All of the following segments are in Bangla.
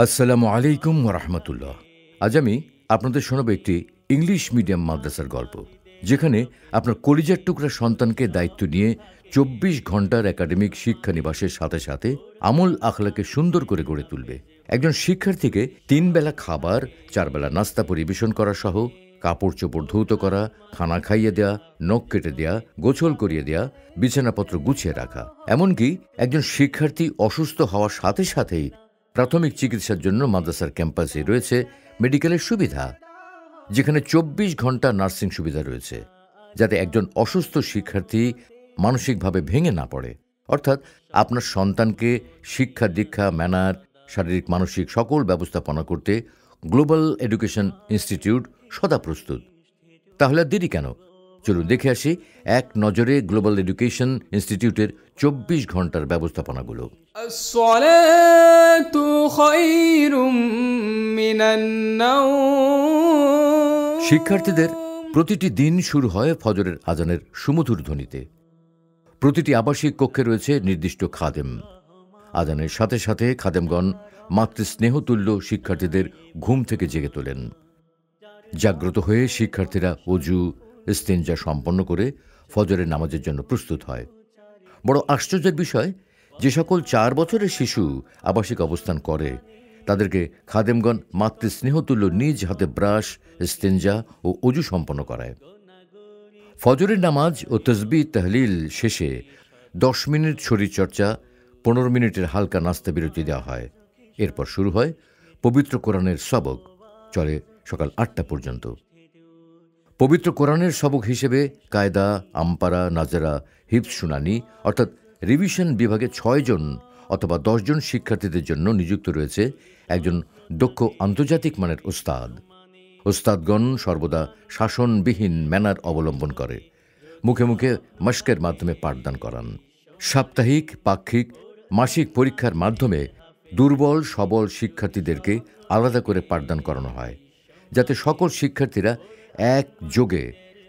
আসসালামু আলাইকুম ওয়া রাহমাতুল্লাহ। আজ আমি আপনাদের শোনাবো একটি ইংলিশ মিডিয়াম মাদ্রাসার গল্প, যেখানে আপনার কলিজার টুকরা সন্তানকে দায়িত্ব নিয়ে ২৪ ঘন্টার একাডেমিক শিক্ষানিবাসের সাথে সাথে আমল আখলাকে সুন্দর করে গড়ে তুলবে। একজন শিক্ষার্থীকে ৩ বেলা খাবার, ৪ বেলা নাস্তা পরিবেশন করা সহ কাপড় চোপড় ধৌত করা, খানা খাইয়ে দেয়া, নখ কেটে দেয়া, গোছল করিয়ে দেয়া, বিছানাপত্র গুছিয়ে রাখা। এমনকি একজন শিক্ষার্থী অসুস্থ হওয়ার সাথে সাথেই প্রাথমিক চিকিৎসার জন্য মাদ্রাসার ক্যাম্পাসে রয়েছে মেডিকেলের সুবিধা, যেখানে ২৪ ঘন্টা নার্সিং সুবিধা রয়েছে, যাতে একজন অসুস্থ শিক্ষার্থী মানসিকভাবে ভেঙে না পড়ে। অর্থাৎ আপনার সন্তানকে শিক্ষা দীক্ষা, ম্যানার, শারীরিক মানসিক সকল ব্যবস্থাপনা করতে গ্লোবাল এডুকেশন ইনস্টিটিউট সদা প্রস্তুত। তাহলে আর দেরি কেন? চলুন দেখে আসি এক নজরে গ্লোবাল এডুকেশন ইনস্টিটিউটের ২৪ ঘন্টার ব্যবস্থাপনাগুলো। শিক্ষার্থীদের প্রতিটি দিন শুরু হয় ফজরের আজানের সুমধুর ধ্বনিতে। প্রতিটি আবাসিক কক্ষে রয়েছে নির্দিষ্ট খাদেম। আজানের সাথে সাথে খাদেমগণ মাতৃস্নেহতুল্য শিক্ষার্থীদের ঘুম থেকে জেগে তোলেন। জাগ্রত হয়ে শিক্ষার্থীরা অজু, ইস্তেঞ্জা সম্পন্ন করে ফজরের নামাজের জন্য প্রস্তুত হয়। বড় আশ্চর্যের বিষয়, যে সকল ৪ বছরের শিশু আবাসিক অবস্থান করে, তাদেরকে খাদেমগণ মাতৃস্নেহতুল্য নিজ হাতে ব্রাশ, ইস্তেঞ্জা ও অজু সম্পন্ন করায়। ফজরের নামাজ ও তসবিহ তাহলিল শেষে ১০ মিনিট শরীরচর্চা, ১৫ মিনিটের হালকা নাস্তা বিরতি দেওয়া হয়। এরপর শুরু হয় পবিত্র কোরআনের সবক, চলে সকাল ৮টা পর্যন্ত। পবিত্র কোরআনের সবক হিসেবে কায়দা, আমপারা, নাজেরা, হিফজ শুনানি অর্থাৎ রিভিশন বিভাগে ৬ জন অথবা ১০ জন শিক্ষার্থীদের জন্য নিযুক্ত রয়েছে একজন দক্ষ আন্তর্জাতিক মানের ওস্তাদ। ওস্তাদগণ সর্বদা শাসনবিহীন ম্যানার অবলম্বন করে মুখে মুখে মশকের মাধ্যমে পাঠদান করান। সাপ্তাহিক, পাক্ষিক, মাসিক পরীক্ষার মাধ্যমে দুর্বল সবল শিক্ষার্থীদেরকে আলাদা করে পাঠদান করানো হয়, যাতে সকল শিক্ষার্থীরা একযোগে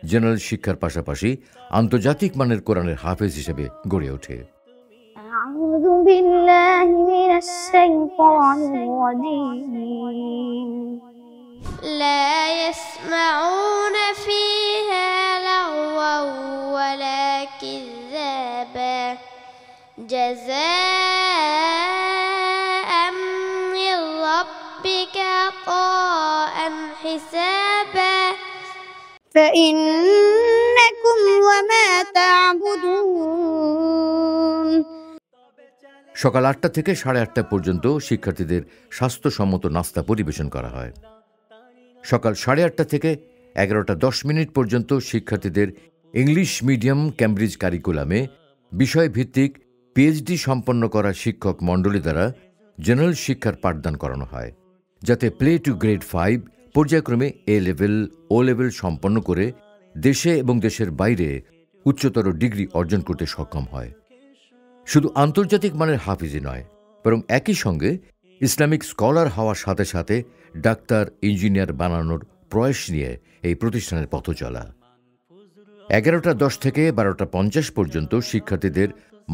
জেনারেল শিক্ষার পাশাপাশি আন্তর্জাতিক মানের কোরআনের হাফেজ হিসেবে গড়ে ওঠে। আউযু বিল্লাহি মিনাশ শাইতানির রাজীম। লা ইয়াসমাউনা ফিহা লাগওয়ান ওয়ালা কিযাবা জাযাআম মির রাব্বিকা আতাআন হিসাবা فإنكم وما تعبدون। সকাল ৮টা থেকে ৮:৩০ পর্যন্ত শিক্ষার্থীদের স্বাস্থ্যসম্মত নাস্তা পরিবেশন করা হয়। সকাল ৮:৩০ থেকে ১১:১০ পর্যন্ত শিক্ষার্থীদের ইংলিশ মিডিয়াম ক্যামব্রিজ কারিকুলামে বিষয়ভিত্তিক পিএইচডি সম্পন্ন করা শিক্ষক মণ্ডলী দ্বারা জেনারেল শিক্ষার পাঠদান করানো হয়, যাতে প্লে টু গ্রেড 5 পর্যায়ক্রমে এ লেভেল, ও লেভেল সম্পন্ন করে দেশে এবং দেশের বাইরে উচ্চতর ডিগ্রি অর্জন করতে সক্ষম হয়। শুধু আন্তর্জাতিক মানের হাফিজি নয়, বরং একই সঙ্গে ইসলামিক স্কলার হওয়ার সাথে সাথে ডাক্তার, ইঞ্জিনিয়ার বানানোর প্রয়াস নিয়ে এই প্রতিষ্ঠানের পথ চলা। ১১:১০ থেকে ১২:৫০ পর্যন্ত শিক্ষার্থীদের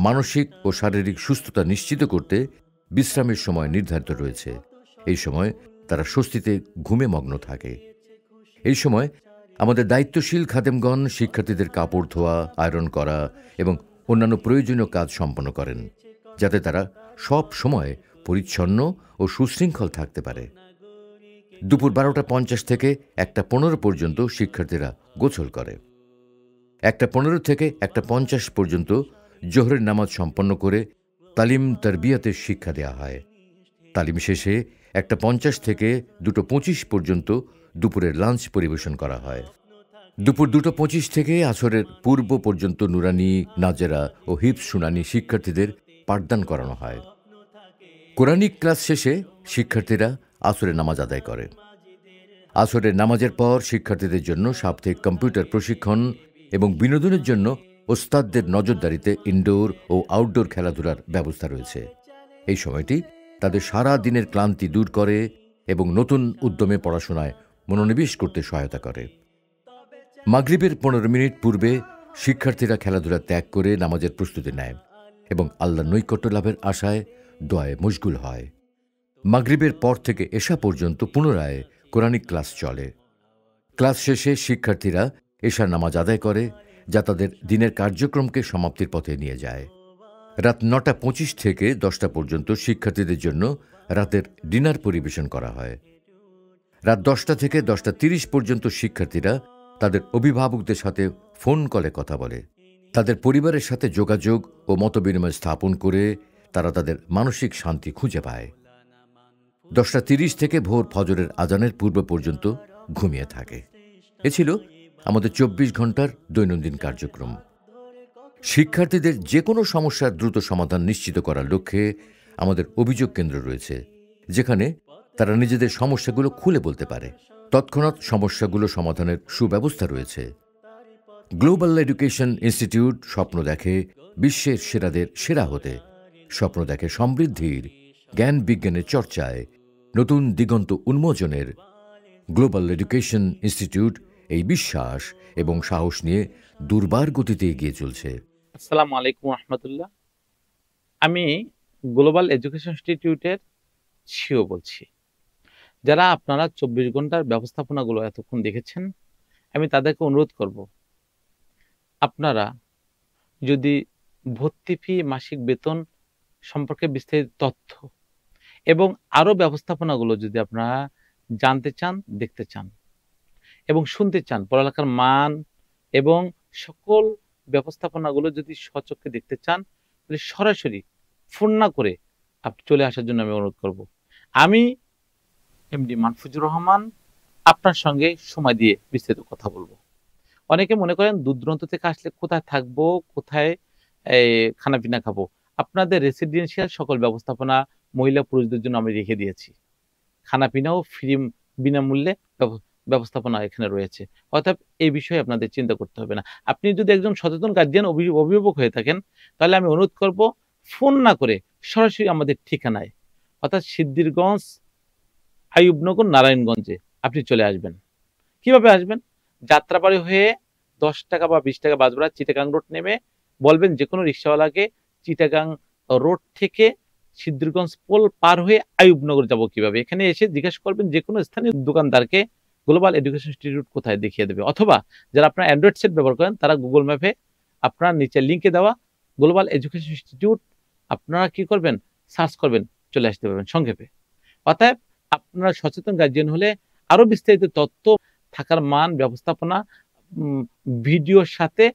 মানসিক ও শারীরিক সুস্থতা নিশ্চিত করতে বিশ্রামের সময় নির্ধারিত রয়েছে। এই সময় তারা স্বস্তিতে ঘুমে মগ্ন থাকে। এই সময় আমাদের দায়িত্বশীল খাদেমগণ শিক্ষার্থীদের কাপড় ধোয়া, আয়রন করা এবং অন্যান্য প্রয়োজনীয় কাজ সম্পন্ন করেন, যাতে তারা সব সময় পরিচ্ছন্ন ও সুশৃঙ্খল থাকতে পারে। দুপুর ১২:৫০ থেকে ১:১৫ পর্যন্ত শিক্ষার্থীরা গোসল করে। ১:১৫ থেকে ১:৫০ পর্যন্ত জোহরের নামাজ সম্পন্ন করে তালিম তারবিয়াতের শিক্ষা দেওয়া হয়। তালিম শেষে ১:৫০ থেকে ২:২৫ পর্যন্ত দুপুরের লাঞ্চ পরিবেশন করা হয়। দুপুর ২:২৫ থেকে আসরের পূর্ব পর্যন্ত নুরানি, নাজেরা ও হিফজ শুনানি শিক্ষার্থীদের পাঠদান করানো হয়। কোরআনিক ক্লাস শেষে শিক্ষার্থীরা আসরের নামাজ আদায় করে। আসরের নামাজের পর শিক্ষার্থীদের জন্য সাপ্তাহিক কম্পিউটার প্রশিক্ষণ এবং বিনোদনের জন্য ওস্তাদদের নজরদারিতে ইনডোর ও আউটডোর খেলাধুলার ব্যবস্থা রয়েছে। এই সময়টি তাদের সারা দিনের ক্লান্তি দূর করে এবং নতুন উদ্যমে পড়াশোনায় মনোনিবেশ করতে সহায়তা করে। মাগরিবের ১৫ মিনিট পূর্বে শিক্ষার্থীরা খেলাধুলা ত্যাগ করে নামাজের প্রস্তুতি নেয় এবং আল্লাহর নৈকট্য লাভের আশায় দোয়ায় মশগুল হয়। মাগরিবের পর থেকে এশা পর্যন্ত পুনরায় কোরআনিক ক্লাস চলে। ক্লাস শেষে শিক্ষার্থীরা এশার নামাজ আদায় করে, যা তাদের দিনের কার্যক্রমকে সমাপ্তির পথে নিয়ে যায়। রাত 9:25 থেকে 10টা পর্যন্ত শিক্ষার্থীদের জন্য রাতের ডিনার পরিবেশন করা হয়। রাত 10টা থেকে 10:30 পর্যন্ত শিক্ষার্থীরা তাদের অভিভাবকদের সাথে ফোন কলে কথা বলে। তাদের পরিবারের সাথে যোগাযোগ ও মতবিনিময় স্থাপন করে তারা তাদের মানসিক শান্তি খুঁজে পায়। 10:30 থেকে ভোর ফজরের আজানের পূর্ব পর্যন্ত ঘুমিয়ে থাকে। এ ছিল আমাদের 24 ঘন্টার দৈনন্দিন কার্যক্রম। শিক্ষার্থীদের যে কোনো সমস্যার দ্রুত সমাধান নিশ্চিত করার লক্ষ্যে আমাদের অভিযোগ কেন্দ্র রয়েছে, যেখানে তারা নিজেদের সমস্যাগুলো খুলে বলতে পারে। তৎক্ষণাৎ সমস্যাগুলো সমাধানের সুব্যবস্থা রয়েছে। গ্লোবাল এডুকেশন ইনস্টিটিউট স্বপ্ন দেখে বিশ্বের সেরাদের সেরা হতে, স্বপ্ন দেখে সমৃদ্ধির, জ্ঞান বিজ্ঞানের চর্চায়, নতুন দিগন্ত উন্মোচনের। গ্লোবাল এডুকেশন ইনস্টিটিউট এই বিশ্বাস এবং সাহস নিয়ে দুর্বার গতিতে এগিয়ে চলছে। আসসালামু আলাইকুম রহমতুল্লাহ। আমি গ্লোবাল এডুকেশন ইনস্টিটিউটের সিও বলছি। যারা আপনারা 24 ঘন্টার ব্যবস্থাপনাগুলো এতক্ষণ দেখেছেন, আমি তাদেরকে অনুরোধ করব, আপনারা যদি ভর্তি ফি, মাসিক বেতন সম্পর্কে বিস্তারিত তথ্য এবং আরও ব্যবস্থাপনাগুলো যদি আপনারা জানতে চান, দেখতে চান এবং শুনতে চান, পড়ালেখার মান এবং সকল ব্যবস্থাপনাগুলো যদি স্বচক্ষে দেখতে চান, তাহলে সরাসরি ফোন না করে আপনি চলে আসার জন্য আমি অনুরোধ করব। আমি এমডি মানফুজুর রহমান আপনার সঙ্গে সময় দিয়ে বিস্তারিত কথা বলবো। অনেকে মনে করেন দূর দূরান্ত থেকে আসলে কোথায় থাকবো, কোথায় খানা পিনা খাবো। আপনাদের রেসিডেন্সিয়াল সকল ব্যবস্থাপনা মহিলা পুরুষদের জন্য আমি রেখে দিয়েছি। খানা পিনাও ফ্রি, বিনামূল্যে ব্যবস্থাপনা এখানে রয়েছে। অর্থাৎ এই বিষয়ে আপনাদের চিন্তা করতে হবে না। আপনি যদি একজন সচেতন গার্জিয়ান, অভিভাবক হয়ে থাকেন, তাহলে আমি অনুরোধ করব, ফোন না করে সরাসরি আমাদের ঠিকানায়, অর্থাৎ সিদ্ধিরগঞ্জ, আইয়ুবনগর, নারায়ণগঞ্জে আপনি চলে আসবেন। কিভাবে আসবেন? যাত্রাবাড়ি হয়ে 10 টাকা বা 20 টাকা বাস ভাড়া চিটাগাং রোড নেমে বলবেন যে কোনো রিক্সাওয়ালাকে, চিটাগাং রোড থেকে সিদ্ধিরগঞ্জ পোল পার হয়ে আইয়ুবনগর যাব কিভাবে। এখানে এসে জিজ্ঞাসা করবেন যে কোনো স্থানীয় দোকানদারকে, গ্লোবাল এডুকেশন ইনস্টিটিউট কোথায় দেখিয়ে দেবে। অথবা যারা আপনার অ্যান্ড্রয়েড সেট ব্যবহার করেন, তারা গুগল ম্যাপে আপনার নিচে লিঙ্কে দেওয়া গ্লোবাল এডুকেশন ইনস্টিটিউট আপনারা কি করবেন, সার্চ করবেন, চলে আসতে পারবেন সংক্ষেপে। অতএব আপনারা সচেতন গার্জিয়ান হলে আরো বিস্তারিত তথ্য, থাকার মান, ব্যবস্থাপনা, ভিডিওর সাথে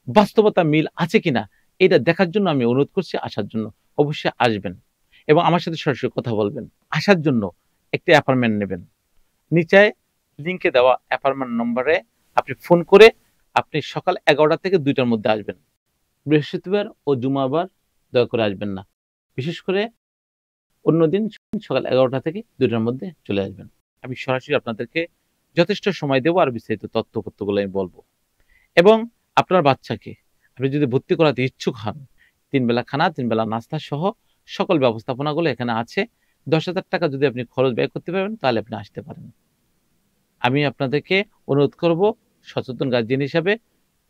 বাস্তবতা মিল আছে কিনা এটা দেখার জন্য আমি অনুরোধ করছি আসার জন্য। অবশ্যই আসবেন এবং আমার সাথে সরাসরি কথা বলবেন। আসার জন্য একটি অ্যাপয়েন্টমেন্ট নেবেন। নিচে লিঙ্কে দেওয়া অ্যাপয়েন্টমেন্ট নম্বরে আপনি ফোন করে আপনি সকাল 11টা থেকে 2টার মধ্যে আসবেন। বৃহস্পতিবার ও জুমাবার দয়া করে আসবেন না। বিশেষ করে অন্যদিন সকাল 11টা থেকে 2টার মধ্যে চলে আসবেন। আমি সরাসরি আপনাদেরকে যথেষ্ট সময় দেবো আর বিস্তারিত তথ্যপত্রগুলো আমি বলবো। এবং আপনার বাচ্চাকে আপনি যদি ভর্তি করাতে ইচ্ছুক হন, 3 বেলা খানা, 3 বেলা নাস্তা সহ সকল ব্যবস্থাপনাগুলো এখানে আছে। 10,000 টাকা যদি আপনি খরচ ব্যয় করতে পারেন, তাহলে আপনি আসতে পারেন। আমি আপনাদেরকে অনুরোধ করব, সচেতন গার্জিয়ান হিসাবে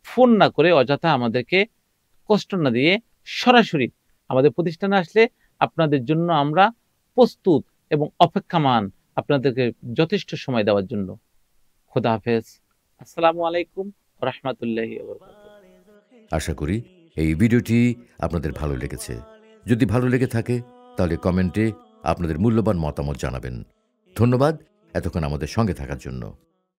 ফোন না করে অযথা আমাদেরকে কষ্ট না দিয়ে সরাসরি আমাদের প্রতিষ্ঠানে আসলে আপনাদের জন্য আমরা প্রস্তুত এবং অপেক্ষামান, আপনাদেরকে যথেষ্ট সময় দেওয়ার জন্য। খোদা হাফেজ। আসসালামু আলাইকুম রাহমাতুল্লাহি ওয়া বারাকাতুহু। আশা করি এই ভিডিওটি আপনাদের ভালো লেগেছে। যদি ভালো লেগে থাকে তাহলে কমেন্টে আপনাদের মূল্যবান মতামত জানাবেন। ধন্যবাদ এতক্ষণ আমাদের সঙ্গে থাকার জন্য।